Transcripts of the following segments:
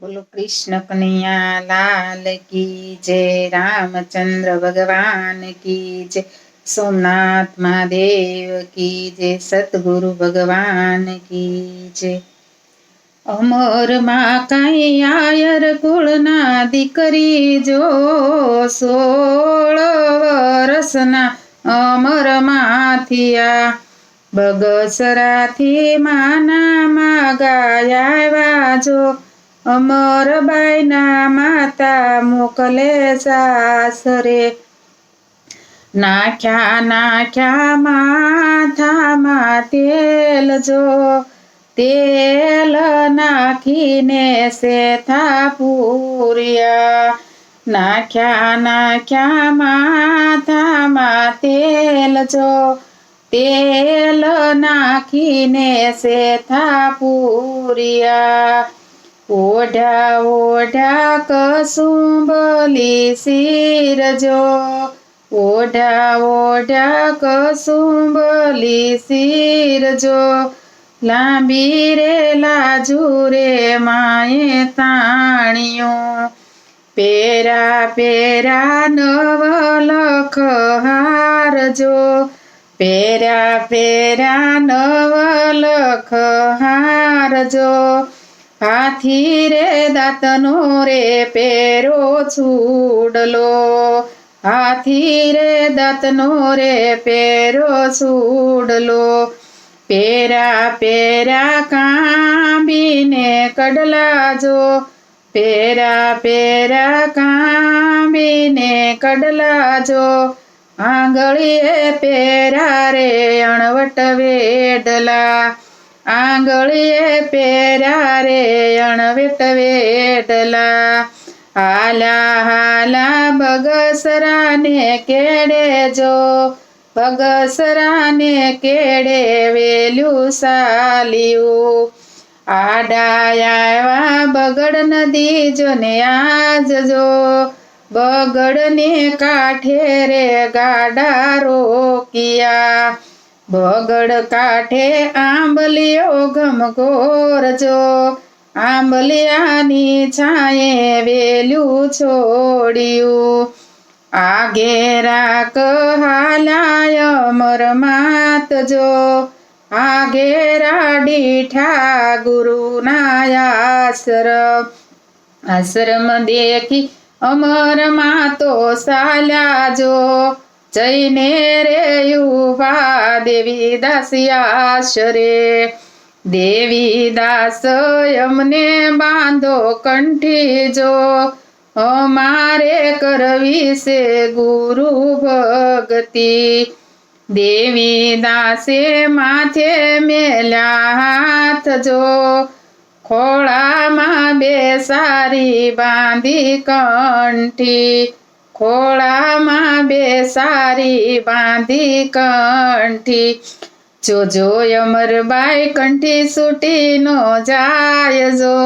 बोलो कृष्ण कन्हैया लाल की जय, रामचंद्र भगवान की जय, सोमनाथ महादेव की जय, सतगुरु भगवान की जय। अमर માં કાંઈ આયર કુળના દીકરી જો 16 વરસના અમર માથિયા બગસરાથી માના માગાયા આવ્યા જો અમરબાઈના માતા મોકલે સાસરે નાખ્યા માથામાં તેલ જો તેલ નાખીને સેથા પૂર્યા નાખ્યા માથામાં તેલ જો તેલ નાખીને સેથા પૂર્યા ઓઢા કસુંબલી શિર જો ઓઢા કસુંબલી શિર જો લાંબી રે લાજુ રે માએ તાણિયો પેરા નવલખ હાર જો પેરા નવલખ હાર જો હાથી રે દાંતનો રે પેરો છૂડલો હાથી રે દાંતનો રે પેરો છૂડલો પેરા કાંબીને કડલા જો પેરા કાંબીને કડલા જો આંગળીએ પેરા રે અણવટ વેડલા આંગળીએ પેરા રે અણવટ વેડલા હાલા બગસરાને કેડે જો બગસરાને કેડે વેલ્યું સાલ્યું આડાયા બગડ નદી જોને આજ જો બગડને કાંઠે રે ગાડા રોકિયા બગડ કાંઠે આંબલીઓ ઘમઘોર જો આંબલિયાની છાંયે વેલ્યું છોડ્યું આગેરા કહાલાય અમર માત જો આગેરા દીઠા ગુરુના આશ્રમ દેખી અમર માતો સાલ્યા જો જઈને રે યુવા દેવી દાસિયાશરે દેવી દાસ અમને બાંધો કંઠી જો અમારે કરવી છે ગુરુ ભક્તિ દેવી દાસે માથે મેલ્યા હાથ જો ખોળામાં બેસારી બાંધી કંઠી ખોળામાં બેસારી બાંધી કંઠી જોજો અમરબાઈ કંઠી છૂટી નો જાય જો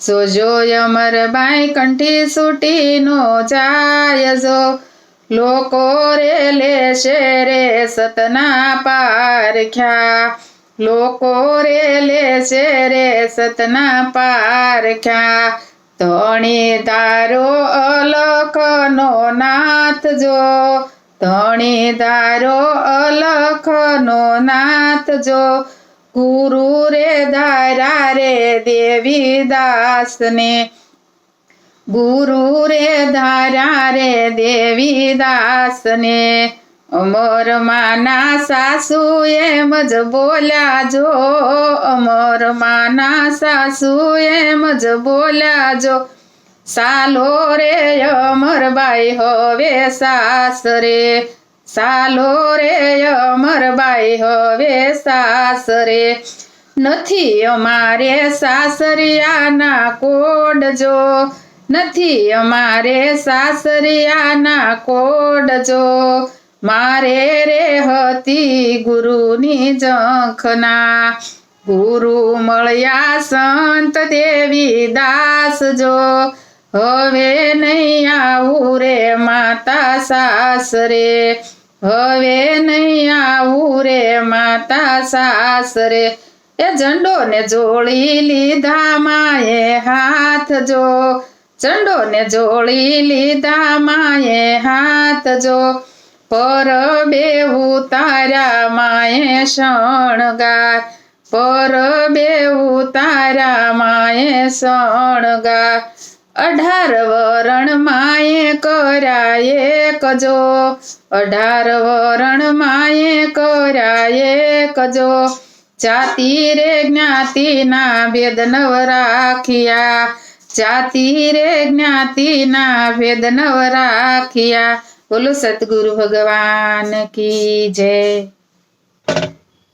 સોજો અમરબાઈ કંઠી છૂટી નો જાય જો લોકો રે લેશે રે સતના પારખ્યા લોકો રે લેશે રે સતના પારખ્યા ધણી ધારો અલખનો નાથ જો ધણી ધારો અલખનો નાથ જો ગુરુ રે ધારા રે દેવી દાસને ગુરુ રે ધારા રે દેવી દાસને અમર માના સાસુ એમ જ બોલ્યા જો અમર માના સાસુ એમ જ બોલ્યા જો સાલો રે અમરબાઈ હવે સાસરે સાલો રે અમરબાઈ હવે સાસરે નથી અમારે સાસરિયાના કોડ જો નથી અમારે સાસરિયાના કોડ જો મારે રે હતી ગુરુની જંખના ગુરુ મળ્યા સંત દેવી દાસ જો હવે નહીં આવું રે માતા સાસરે હવે નહીં આવું રે માતા સાસરે એ ઝંડો ને જોડી લીધા માએ હાથ જો, ઝંડો ને જોડી લીધા માએ હાથ જો, પરબે ઉતાર્યા માએ શણગાર, પરબે ઉતાર્યા માએ શણગાર, 18 વરણ માએ કર્યા એક જો, 18 વરણ માએ કર્યા એક જો, જાતિ રે જ્ઞાતિના ભેદ નવ રાખ્યા, જાતિ રે જ્ઞાતિના ભેદ નવ રાખ્યા। બોલો સતગુરુ ભગવાન કી જય।